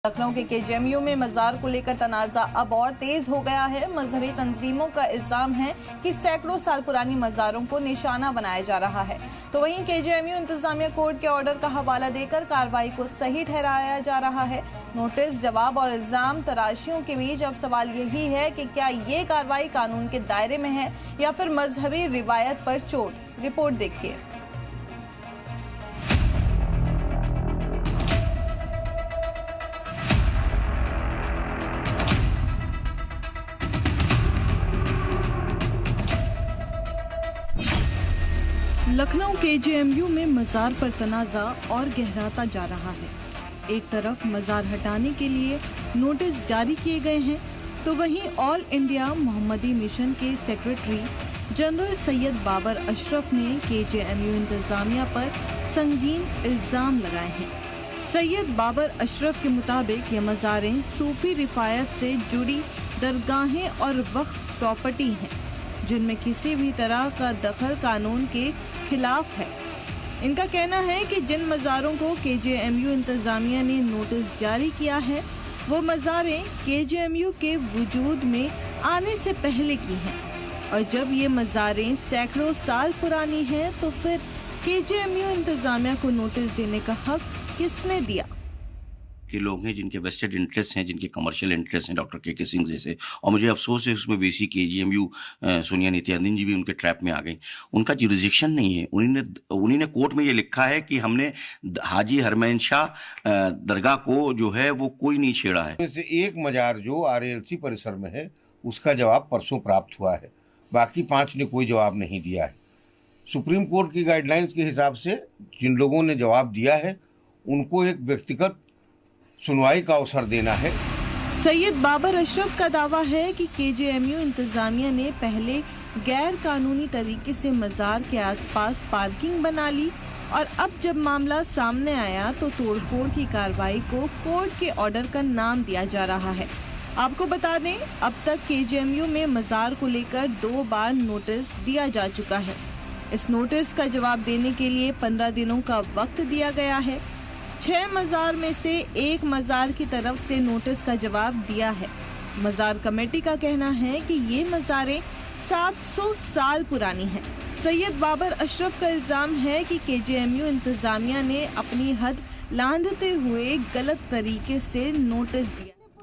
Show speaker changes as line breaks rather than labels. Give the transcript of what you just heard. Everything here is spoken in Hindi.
लखनऊ के केजेएमयू में मजार को लेकर तनाजा अब और तेज हो गया है। मजहबी तंजीमों का इल्जाम है कि सैकड़ों साल पुरानी मजारों को निशाना बनाया जा रहा है, तो वहीं केजेएमयू इंतजामिया कोर्ट के ऑर्डर का हवाला देकर कार्रवाई को सही ठहराया जा रहा है। नोटिस, जवाब और इल्जाम तराशियों के बीच अब सवाल यही है कि क्या ये कार्रवाई कानून के दायरे में है या फिर मजहबी रिवायत पर चोट। रिपोर्ट देखिए। लखनऊ केजेएमयू में मजार पर तनाजा और गहराता जा रहा है। एक तरफ मजार हटाने के लिए नोटिस जारी किए गए हैं, तो वहीं ऑल इंडिया मोहम्मदी मिशन के सेक्रेटरी जनरल सैयद बाबर अशरफ ने केजेएमयू इंतजामिया पर संगीन इल्जाम लगाए हैं। सैयद बाबर अशरफ के मुताबिक ये मज़ारें सूफी रिफायत से जुड़ी दरगाहें और वक्फ प्रॉपर्टी हैं, जिनमें किसी भी तरह का दखल कानून के खिलाफ है। इनका कहना है कि जिन मज़ारों को केजेएमयू इंतजामिया ने नोटिस जारी किया है, वो मज़ारें केजेएमयू के वजूद में आने से पहले की हैं, और जब ये मज़ारें सैकड़ों साल पुरानी हैं, तो फिर केजेएमयू इंतजामिया को नोटिस देने का हक किसने दिया।
के लोग हैं जिनके वेस्टेड इंटरेस्ट हैं, जिनके कमर्शियल इंटरेस्ट हैं, डॉक्टर के सिंह जैसे, और मुझे अफसोस है उसमें वीसी केजेएमयू सोनिया नित्यानंद जी भी उनके ट्रैप में आ गई। उनका जुरिसडिक्शन नहीं है। उन्हीं ने कोर्ट में ये लिखा है कि हमने हाजी हरमैन शाह दरगाह को जो है वो कोई नहीं छेड़ा है।
से एक मजार जो आरएलसी परिसर में है उसका जवाब परसों प्राप्त हुआ है, बाकी 5 ने कोई जवाब नहीं दिया है। सुप्रीम कोर्ट की गाइडलाइंस के हिसाब से जिन लोगों ने जवाब दिया है उनको एक व्यक्तिगत सुनवाई का अवसर देना है।
सैयद बाबर अशरफ का दावा है कि केजेएमयू इंतजामिया ने पहले गैर कानूनी तरीके से मजार के आसपास पार्किंग बना ली, और अब जब मामला सामने आया तो तोड़फोड़ की कार्रवाई को कोर्ट के ऑर्डर का नाम दिया जा रहा है। आपको बता दें, अब तक केजेएमयू में मजार को लेकर 2 बार नोटिस दिया जा चुका है। इस नोटिस का जवाब देने के लिए 15 दिनों का वक्त दिया गया है। 6 मजार में से 1 मजार की तरफ से नोटिस का जवाब दिया है। मजार कमेटी का कहना है कि ये मजारें 700 साल पुरानी हैं। सैयद बाबर अशरफ का इल्जाम है कि केजेएमयू इंतजामिया ने अपनी हद लांघते हुए गलत तरीके से नोटिस दिया।